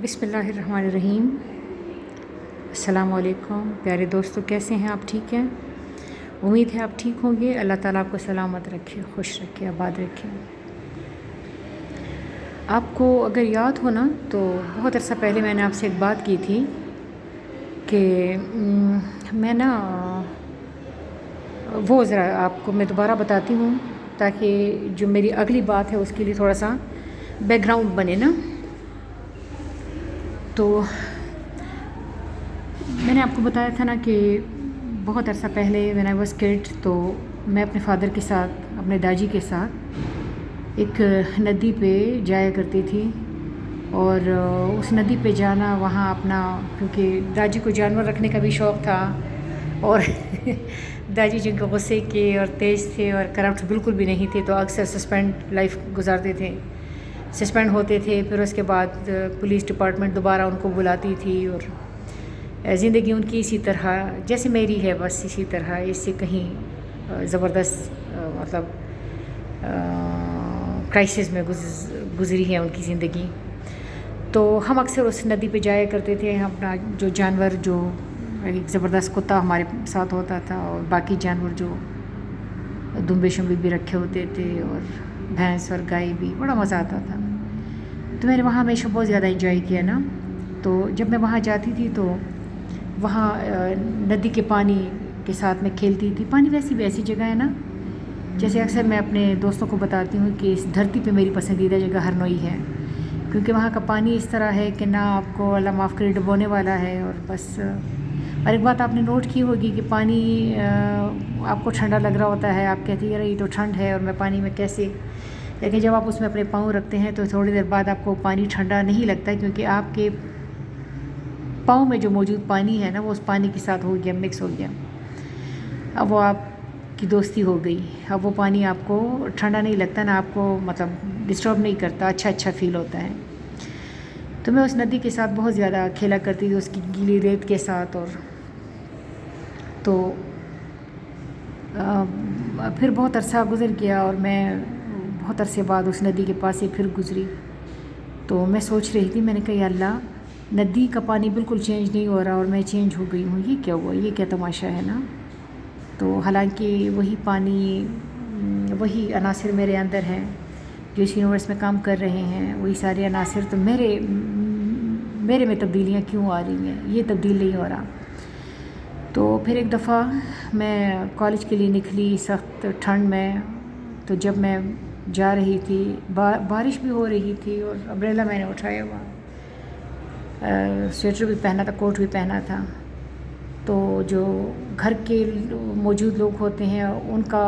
بسم اللہ الرحمن الرحیم۔ السلام علیکم پیارے دوستو، کیسے ہیں آپ؟ ٹھیک ہیں؟ امید ہے آپ ٹھیک ہوں گے۔ اللہ تعالیٰ آپ کو سلامت رکھے، خوش رکھے، آباد رکھے۔ آپ کو اگر یاد ہو نا تو بہت عرصہ پہلے میں نے آپ سے ایک بات کی تھی کہ میں نا وہ ذرا آپ کو میں دوبارہ بتاتی ہوں تاکہ جو میری اگلی بات ہے اس کے لیے تھوڑا سا بیک گراؤنڈ بنے نا۔ تو میں نے آپ کو بتایا تھا نا کہ بہت عرصہ پہلے when I was kid تو میں اپنے فادر کے ساتھ، اپنے داجی کے ساتھ ایک ندی پہ جایا کرتی تھی، اور اس ندی پہ جانا وہاں اپنا، کیونکہ داجی کو جانور رکھنے کا بھی شوق تھا، اور داجی جن کے غصے کے اور تیز تھے اور کرپٹ بالکل بھی نہیں تھے، تو اکثر سسپینڈ لائف گزارتے تھے، سسپینڈ ہوتے تھے، پھر اس کے بعد پولیس ڈپارٹمنٹ دوبارہ ان کو بلاتی تھی، اور زندگی ان کی اسی طرح جیسے میری ہے، بس اسی طرح، اس سے کہیں زبردست مطلب کرائسس میں گزری ہے ان کی زندگی۔ تو ہم اکثر اس ندی پہ جایا کرتے تھے، اپنا جو جانور، جو ایک زبردست کتا ہمارے ساتھ ہوتا تھا، اور باقی جانور جو دمبے شمبے بھی رکھے ہوتے تھے، اور بھینس اور گائے بھی، بڑا مزہ آتا تھا۔ تو میں نے وہاں ہمیشہ بہت زیادہ انجوائے کیا نا۔ تو جب میں وہاں جاتی تھی تو وہاں ندی کے پانی کے ساتھ میں کھیلتی تھی۔ پانی ویسی بھی ایسی جگہ ہے نا، جیسے اکثر میں اپنے دوستوں کو بتاتی ہوں کہ اس دھرتی پہ میری پسندیدہ جگہ ہرنوئی ہے، کیونکہ وہاں کا پانی اس طرح ہے کہ نہ آپ کو اللہ معاف کرے ڈبونے والا ہے، اور بس۔ اور ایک بات آپ نے نوٹ کی ہوگی کہ پانی آپ کو ٹھنڈا لگ رہا ہوتا ہے، آپ کہتی ہیں یار یہ تو ٹھنڈ ہے اور میں پانی میں کیسے، لیکن جب آپ اس میں اپنے پاؤں رکھتے ہیں تو تھوڑی دیر بعد آپ کو پانی ٹھنڈا نہیں لگتا، کیونکہ آپ کے پاؤں میں جو موجود پانی ہے نا وہ اس پانی کے ساتھ ہو گیا، مکس ہو گیا، اب وہ آپ کی دوستی ہو گئی۔ اب وہ پانی آپ کو ٹھنڈا نہیں لگتا، نہ آپ کو مطلب ڈسٹرب نہیں کرتا، اچھا فیل ہوتا ہے۔ تو میں اس ندی کے ساتھ بہت زیادہ کھیلا کرتی تھی، اس کی گیلی ریت کے ساتھ، اور تو پھر بہت عرصہ گزر گیا اور میں بہت عرصے بعد اس ندی کے پاس سے پھر گزری، تو میں سوچ رہی تھی، میں نے کہا یا اللہ، ندی کا پانی بالکل چینج نہیں ہو رہا اور میں چینج ہو گئی ہوں، یہ کیا ہوا، یہ کیا تماشا ہے نا۔ تو حالانکہ وہی پانی، وہی عناصر میرے اندر ہیں جو اس یونیورس میں کام کر رہے ہیں، وہی سارے عناصر، تو میرے میں تبدیلیاں کیوں آ رہی ہیں، یہ تبدیل نہیں ہو رہا۔ تو پھر ایک دفعہ میں کالج کے لیے نکلی سخت ٹھنڈ میں، تو جب میں جا رہی تھی، بارش بھی ہو رہی تھی، اور امبریلا میں نے اٹھایا ہوا، سویٹر بھی پہنا تھا، کوٹ بھی پہنا تھا۔ تو جو گھر کے موجود لوگ ہوتے ہیں ان کا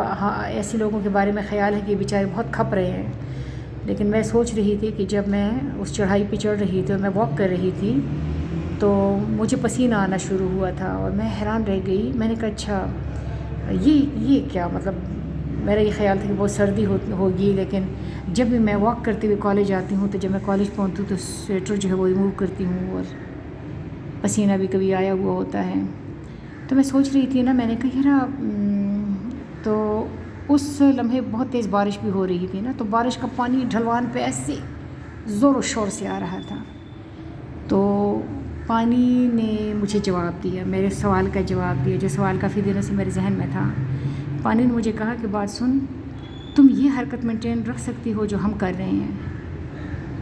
ایسے لوگوں کے بارے میں خیال ہے کہ بیچارے بہت کھپ رہے ہیں، لیکن میں سوچ رہی تھی کہ جب میں اس چڑھائی پہ چڑھ رہی تھی اور میں واک کر رہی تھی تو مجھے پسینہ آنا شروع ہوا تھا، اور میں حیران رہ گئی۔ میں نے کہا اچھا یہ کیا، مطلب میرا یہ خیال تھا کہ بہت سردی ہوگی، لیکن جب بھی میں واک کرتے ہوئے کالج آتی ہوں تو جب میں کالج پہنچتی ہوں تو سویٹر جو ہے وہ ریموو کرتی ہوں، اور پسینہ بھی کبھی آیا ہوا ہوتا ہے۔ تو میں سوچ رہی تھی نا، میں نے کہا یار، تو اس لمحے بہت تیز بارش بھی ہو رہی تھی نا، تو بارش کا پانی ڈھلوان پہ ایسے زور و شور سے آ رہا تھا، تو پانی نے مجھے جواب دیا، میرے سوال کا جواب دیا، جو سوال کافی دنوں سے میرے ذہن میں تھا۔ پانی نے مجھے کہا کہ بات سن، تم یہ حرکت مینٹین رکھ سکتی ہو جو ہم کر رہے ہیں،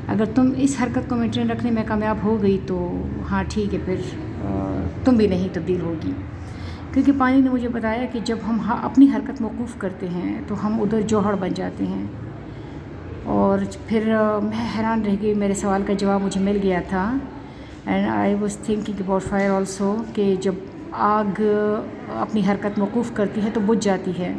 اگر تم اس حرکت کو مینٹین رکھنے میں کامیاب ہو گئی تو ہاں ٹھیک ہے، پھر تم بھی نہیں تبدیل ہوگی۔ کیونکہ پانی نے مجھے بتایا کہ جب ہم اپنی حرکت موقوف کرتے ہیں تو ہم ادھر جوہر بن جاتے ہیں، اور پھر میں حیران رہ گئی، میرے سوال کا جواب مجھے مل گیا تھا۔ And I was thinking about fire also, کہ جب آگ اپنی حرکت موقوف کرتی ہے تو بجھ جاتی ہے،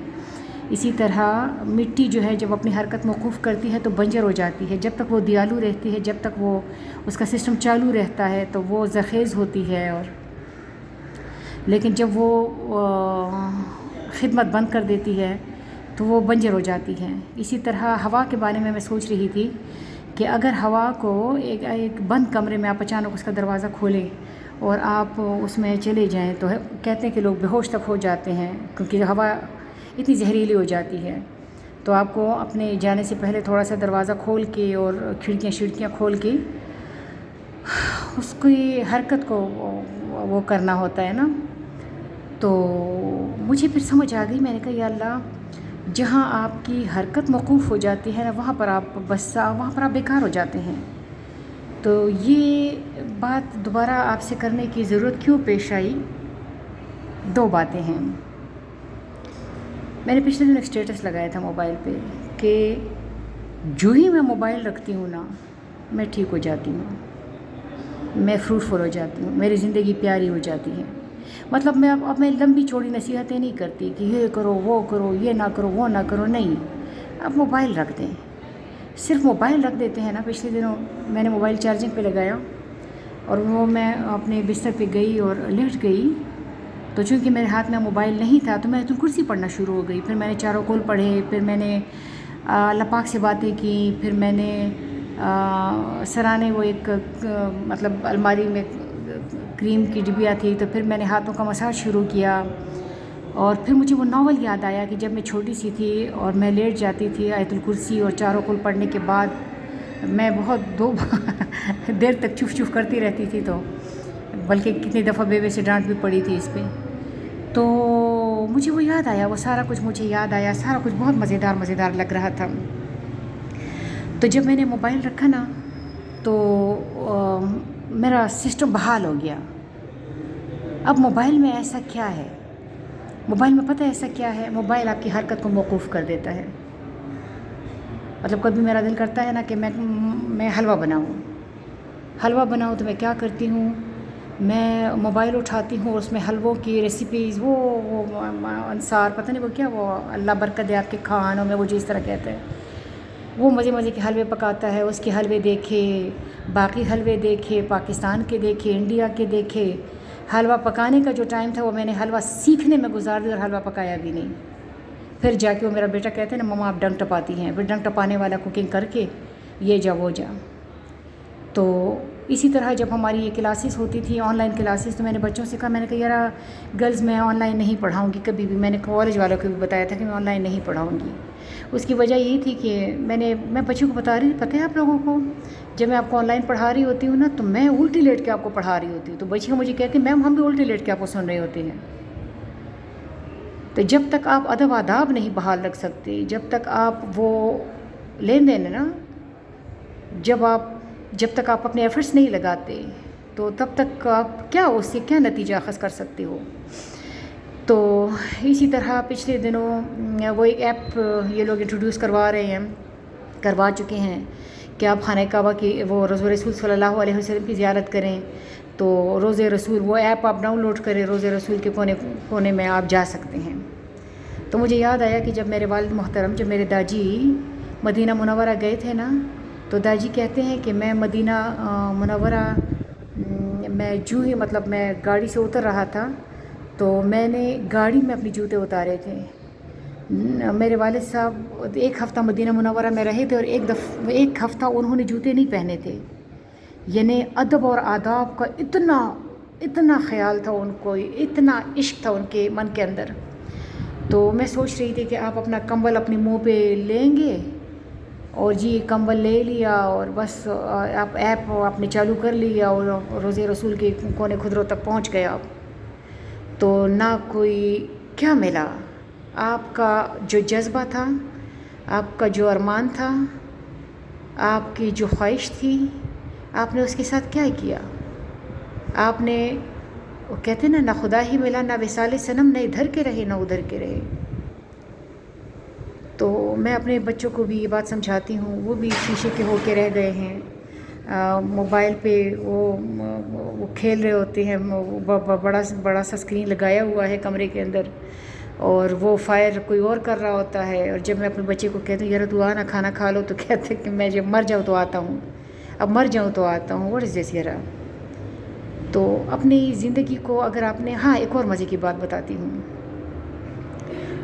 اسی طرح مٹی جو ہے جب اپنی حرکت موقوف کرتی ہے تو بنجر ہو جاتی ہے، جب تک وہ دیالو رہتی ہے، جب تک وہ اس کا سسٹم چالو رہتا ہے تو وہ زرخیز ہوتی ہے، اور لیکن جب وہ خدمت بند کر دیتی ہے تو وہ بنجر ہو جاتی ہے۔ اسی طرح ہوا کے بارے میں سوچ رہی تھی کہ اگر ہوا کو ایک بند کمرے میں آپ اچانک اس کا دروازہ کھولیں اور آپ اس میں چلے جائیں تو کہتے ہیں کہ لوگ بے ہوش تک ہو جاتے ہیں، کیونکہ ہوا اتنی زہریلی ہو جاتی ہے۔ تو آپ کو اپنے جانے سے پہلے تھوڑا سا دروازہ کھول کے اور کھڑکیاں کھول کے اس کی حرکت کو وہ کرنا ہوتا ہے نا. تو مجھے پھر سمجھ آ گئی، میں نے کہا یا اللہ، جہاں آپ کی حرکت موقوف ہو جاتی ہے نا، وہاں پر آپ وہاں پر آپ بیکار ہو جاتے ہیں. تو یہ بات دوبارہ آپ سے کرنے کی ضرورت کیوں پیش آئی؟ 2 باتیں ہیں. میں نے پچھلے دن ایک اسٹیٹس لگایا تھا موبائل پہ کہ جو ہی میں موبائل رکھتی ہوں نا، میں ٹھیک ہو جاتی ہوں، میں فروٹفل ہو جاتی ہوں، میری زندگی پیاری ہو جاتی ہے. مطلب میں اب میں لمبی چوڑی نصیحتیں نہیں کرتی کہ یہ کرو وہ کرو، یہ نہ کرو وہ نہ کرو، نہیں. اب موبائل رکھ دیں، صرف موبائل رکھ دیتے ہیں نا. پچھلے دنوں میں نے موبائل چارجنگ پہ لگایا اور وہ میں اپنے بستر پہ گئی اور لیٹ گئی. تو چونکہ میرے ہاتھ میں موبائل نہیں تھا تو میں تو کرسی پڑھنا شروع ہو گئی. پھر میں نے چاروں کول پڑھے، پھر میں نے اللہ پاک سے باتیں کی، پھر میں نے سرانے وہ ایک مطلب الماری میں کریم کی ڈبیاں تھی، تو پھر میں نے ہاتھوں کا مساج شروع کیا. اور پھر مجھے وہ ناول یاد آیا کہ جب میں چھوٹی سی تھی اور میں لیٹ جاتی تھی آیت الکرسی اور چاروں کول پڑھنے کے بعد، میں بہت دیر تک چف چف کرتی رہتی تھی. تو بلکہ کتنی دفعہ بیوے سے ڈانٹ بھی پڑی تھی اس پہ. تو مجھے وہ یاد آیا، وہ سارا کچھ مجھے یاد آیا، سارا کچھ بہت مزیدار لگ رہا تھا. تو جب میں نے موبائل رکھا نا تو میرا سسٹم بحال ہو گیا. اب موبائل میں ایسا کیا ہے؟ موبائل میں پتہ ایسا کیا ہے؟ موبائل آپ کی حرکت کو موقوف کر دیتا ہے. مطلب کبھی میرا دل کرتا ہے نا کہ میں حلوہ بناؤں تو میں کیا کرتی ہوں، میں موبائل اٹھاتی ہوں، اس میں حلووں کی ریسیپیز وہ انصار پتہ نہیں وہ کیا، وہ اللہ برکت دے آپ کے کھانوں میں، وہ جو اس طرح کہتے ہیں، وہ مزے کے حلوے پکاتا ہے. اس کے حلوے دیکھے، باقی حلوے دیکھے، پاکستان کے دیکھے، انڈیا کے دیکھے. حلوہ پکانے کا جو ٹائم تھا وہ میں نے حلوہ سیکھنے میں گزار دیا اور حلوہ پکایا بھی نہیں. پھر جا کے وہ میرا بیٹا کہتے ہیں نا مما آپ ڈنگ ٹپاتی ہیں، پھر ڈنگ ٹپانے والا کوکنگ کر کے یہ جا وہ جا. تو اسی طرح جب ہماری یہ کلاسز ہوتی تھی، آن لائن کلاسز، تو میں نے بچوں سے کہا، میں نے کہا یار گرلز میں آن لائن نہیں پڑھاؤں گی کبھی بھی. میں نے کالج والوں کو بھی بتایا تھا کہ میں آن لائن نہیں پڑھاؤں گی. اس کی وجہ یہی تھی کہ میں بچوں کو بتا رہی تھی، پتہ ہے آپ لوگوں کو، جب میں آپ کو آن لائن پڑھا رہی ہوتی ہوں نا تو میں الٹی لیٹ کے آپ کو پڑھا رہی ہوتی ہوں. تو بچیاں مجھے کہتی ہیں میم ہم بھی الٹی لیٹ کے آپ کو سن رہے ہوتے ہیں. تو جب تک آپ ادب آداب نہیں بحال رکھ سکتے، جب تک آپ وہ لین دین نا، جب تک آپ اپنے ایفرٹس نہیں لگاتے، تو تب تک آپ کیا اس سے کیا نتیجہ اخذ کر سکتے ہو. تو اسی طرح پچھلے دنوں وہ ایک ایپ یہ لوگ انٹروڈیوس کروا چکے ہیں کہ آپ خانہ کعبہ کی وہ روضہ رسول صلی اللہ علیہ وسلم کی زیارت کریں. تو روضہ رسول وہ ایپ آپ ڈاؤن لوڈ کریں، روضہ رسول کے کونے میں آپ جا سکتے ہیں. تو مجھے یاد آیا کہ جب میرے والد محترم، جب میرے داجی مدینہ منورہ گئے تھے نا، تو داجی کہتے ہیں کہ میں مدینہ منورہ میں جو ہی مطلب میں گاڑی سے اتر رہا تھا تو میں نے گاڑی میں اپنے جوتے اتارے تھے. میرے والد صاحب 1 ہفتہ مدینہ منورہ میں رہے تھے اور 1 ہفتہ انہوں نے جوتے نہیں پہنے تھے. یعنی ادب اور آداب کا اتنا خیال تھا ان کو، اتنا عشق تھا ان کے من کے اندر. تو میں سوچ رہی تھی کہ آپ اپنا کمبل اپنے منہ پہ لیں گے اور جی کمبل لے لیا اور بس آپ ایپ آپ نے چالو کر لیا اور روضہ رسول کے کونے خدروں تک پہنچ گئے آپ. تو نہ کوئی کیا ملا، آپ کا جو جذبہ تھا، آپ کا جو ارمان تھا، آپ کی جو خواہش تھی، آپ نے اس کے ساتھ کیا کیا؟ آپ نے، وہ کہتے ہیں نا خدا ہی ملا نہ وصال صنم، نہ ادھر کے رہے نہ ادھر کے رہے. تو میں اپنے بچوں کو بھی یہ بات سمجھاتی ہوں، وہ بھی شیشے کے ہو کے رہ گئے ہیں. موبائل پہ وہ کھیل رہے ہوتے ہیں، بڑا سا اسکرین لگایا ہوا ہے کمرے کے اندر اور وہ فائر کوئی اور کر رہا ہوتا ہے. اور جب میں اپنے بچے کو کہتی ہوں یار تو آنا کھانا کھا لو، تو کہتے ہیں کہ میں جب مر جاؤں تو آتا ہوں، اب مر جاؤں تو آتا ہوں. واٹ از دس یار؟ تو اپنی زندگی کو اگر آپ نے، ہاں ایک اور مزے کی بات بتاتی ہوں،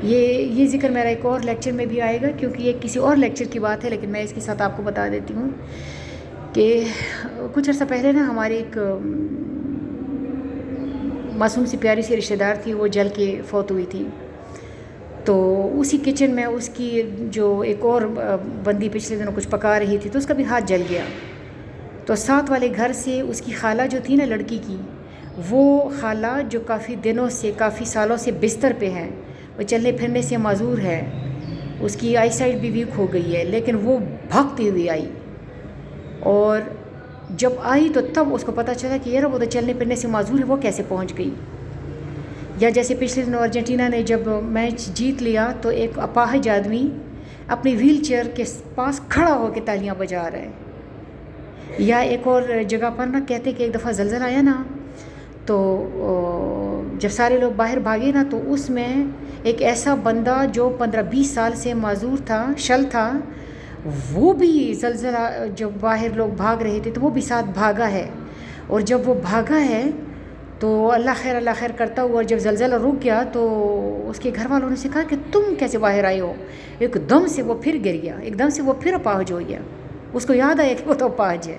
یہ ذکر میرا ایک اور لیکچر میں بھی آئے گا کیونکہ یہ کسی اور لیکچر کی بات ہے، لیکن میں اس کے ساتھ آپ کو بتا دیتی ہوں کہ کچھ عرصہ پہلے نا ہماری ایک معصوم سی پیاری سی رشتہ دار تھی، وہ جل کے فوت ہوئی تھی. تو اسی کچن میں اس کی جو ایک اور بندی پچھلے دنوں کچھ پکا رہی تھی تو اس کا بھی ہاتھ جل گیا. تو ساتھ والے گھر سے اس کی خالہ جو تھی نا لڑکی کی، وہ خالہ جو کافی دنوں سے، کافی سالوں سے بستر پہ ہے، وہ چلنے پھرنے سے معذور ہے، اس کی آئی سائٹ بھی ویک ہو گئی ہے، لیکن وہ بھاگتی ہوئی آئی، اور جب آئی تو تب اس کو پتہ چلا کہ یار وہ تو چلنے پھرنے سے معذور ہے، وہ کیسے پہنچ گئی۔ یا جیسے پچھلے دنوں ارجنٹینا نے جب میچ جیت لیا تو ایک اپاہج آدمی اپنی ویل چیئر کے پاس کھڑا ہو کے تالیاں بجا رہا ہے۔ یا ایک اور جگہ پر نا کہتے کہ ایک دفعہ زلزلہ آیا نا، تو جب سارے لوگ باہر بھاگے نا، تو اس میں ایک ایسا بندہ جو 15-20 سال سے معذور تھا، شل تھا، وہ بھی زلزلہ جب باہر لوگ بھاگ رہے تھے تو وہ بھی ساتھ بھاگا ہے، اور جب وہ بھاگا ہے تو اللہ خیر کرتا ہوا، اور جب زلزلہ رک گیا تو اس کے گھر والوں نے سے کہا کہ تم کیسے باہر آئے ہو؟ ایک دم سے وہ پھر گر گیا، ایک دم سے وہ پھر اپاہج ہو گیا، اس کو یاد آیا کہ وہ تو اپاہج ہے۔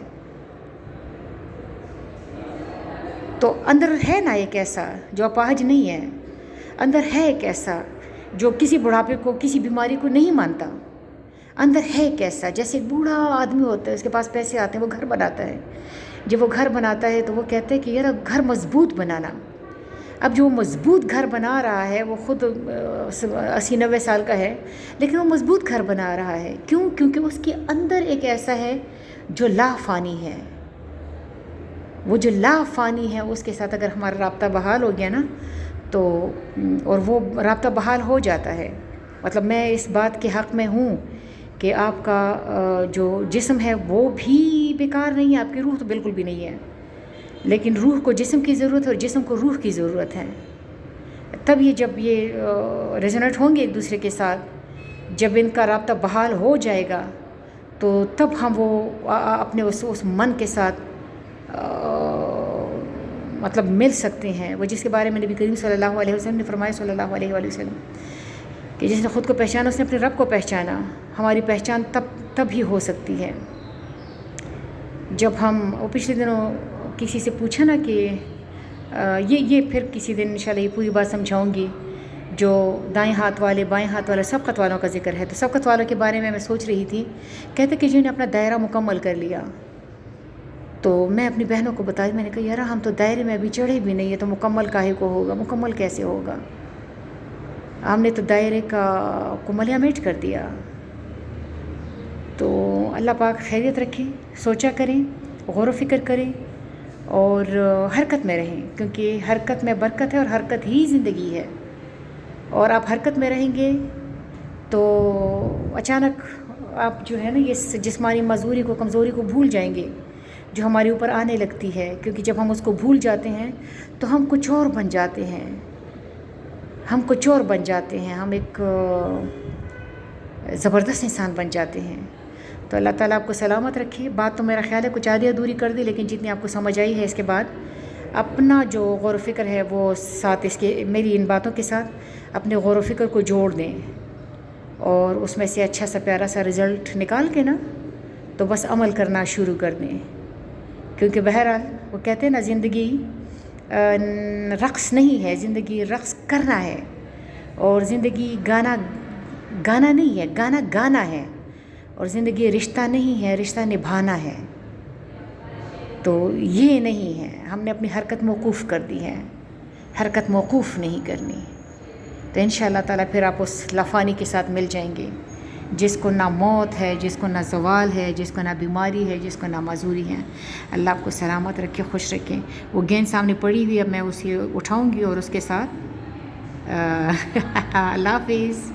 تو اندر ہے نا ایک ایسا جو اپاہج نہیں ہے، اندر ہے ایک ایسا جو کسی بڑھاپے کو، کسی بیماری کو نہیں مانتا، اندر ہے ایک ایسا، جیسے ایک بوڑھا آدمی ہوتا ہے، اس کے پاس پیسے آتے ہیں، وہ گھر بناتا ہے، جب وہ گھر بناتا ہے تو وہ کہتے ہیں کہ یار گھر مضبوط بنانا۔ اب جو مضبوط گھر بنا رہا ہے وہ خود 80-90 سال کا ہے، لیکن وہ مضبوط گھر بنا رہا ہے، کیوں؟ کیونکہ اس کے اندر ایک ایسا ہے جو لا فانی ہے۔ وہ جو لا فانی ہے اس کے ساتھ اگر ہمارا رابطہ بحال ہو گیا نا تو، اور وہ رابطہ بحال ہو جاتا ہے، مطلب میں اس بات کے حق میں ہوں کہ آپ کا جو جسم ہے وہ بھی بیکار نہیں ہے، آپ کی روح تو بالکل بھی نہیں ہے، لیکن روح کو جسم کی ضرورت ہے اور جسم کو روح کی ضرورت ہے۔ تب یہ جب یہ ریزونیٹ ہوں گے ایک دوسرے کے ساتھ، جب ان کا رابطہ بحال ہو جائے گا تو تب ہم وہ اپنے اس من کے ساتھ مطلب مل سکتے ہیں، وہ جس کے بارے میں نبی کریم صلی اللہ علیہ وسلم نے فرمایا، صلی اللہ علیہ وآلہ وسلم، کہ جس نے خود کو پہچانا اس نے اپنے رب کو پہچانا۔ ہماری پہچان تب ہی ہو سکتی ہے جب ہم، وہ پچھلے دنوں کسی سے پوچھا نا کہ یہ پھر کسی دن انشاءاللہ یہ پوری بات سمجھاؤں گی، جو دائیں ہاتھ والے بائیں ہاتھ والے سبقت والوں کا ذکر ہے، تو سبقت والوں کے بارے میں سوچ رہی تھی، کہتے کہ جنہوں نے اپنا دائرہ مکمل کر لیا، تو میں اپنی بہنوں کو بتائی، میں نے کہا یار ہم تو دائرے میں ابھی چڑھے بھی نہیں ہے، تو مکمل کاہے کو ہوگا، مکمل کیسے ہوگا؟ ہم نے تو دائرے کو ملیا میٹ کر دیا۔ تو اللہ پاک خیریت رکھے، سوچا کریں، غور و فکر کریں، اور حرکت میں رہیں، کیونکہ حرکت میں برکت ہے اور حرکت ہی زندگی ہے، اور آپ حرکت میں رہیں گے تو اچانک آپ جو ہے نا یہ جسمانی معذوری کو، کمزوری کو بھول جائیں گے جو ہمارے اوپر آنے لگتی ہے، کیونکہ جب ہم اس کو بھول جاتے ہیں تو ہم کچھ اور بن جاتے ہیں، ہم کچھ اور بن جاتے ہیں، ہم ایک زبردست انسان بن جاتے ہیں۔ تو اللہ تعالیٰ آپ کو سلامت رکھے۔ بات تو میرا خیال ہے کچھ آدھی ادھوری کر دی، لیکن جتنی آپ کو سمجھ آئی ہے، اس کے بعد اپنا جو غور و فکر ہے وہ ساتھ اس کے، میری ان باتوں کے ساتھ اپنے غور و فکر کو جوڑ دیں، اور اس میں سے اچھا سا پیارا سا رزلٹ نکال کے نا تو بس عمل کرنا شروع کر دیں، کیونکہ بہرحال وہ کہتے ہیں نا زندگی رقص نہیں ہے، زندگی رقص کرنا ہے، اور زندگی گانا نہیں ہے، گانا ہے، اور زندگی رشتہ نہیں ہے، رشتہ نبھانا ہے۔ تو یہ نہیں ہے، ہم نے اپنی حرکت موقوف کر دی ہے، حرکت موقوف نہیں کرنی۔ تو انشاءاللہ تعالیٰ پھر آپ اس لافانی کے ساتھ مل جائیں گے جس کو نہ موت ہے، جس کو نہ زوال ہے، جس کو نہ بیماری ہے، جس کو نہ معذوری ہے۔ اللہ آپ کو سلامت رکھے، خوش رکھے۔ وہ گیند سامنے پڑی ہوئی، اب میں اسے اٹھاؤں گی اور اس کے ساتھ اللہ حافظ۔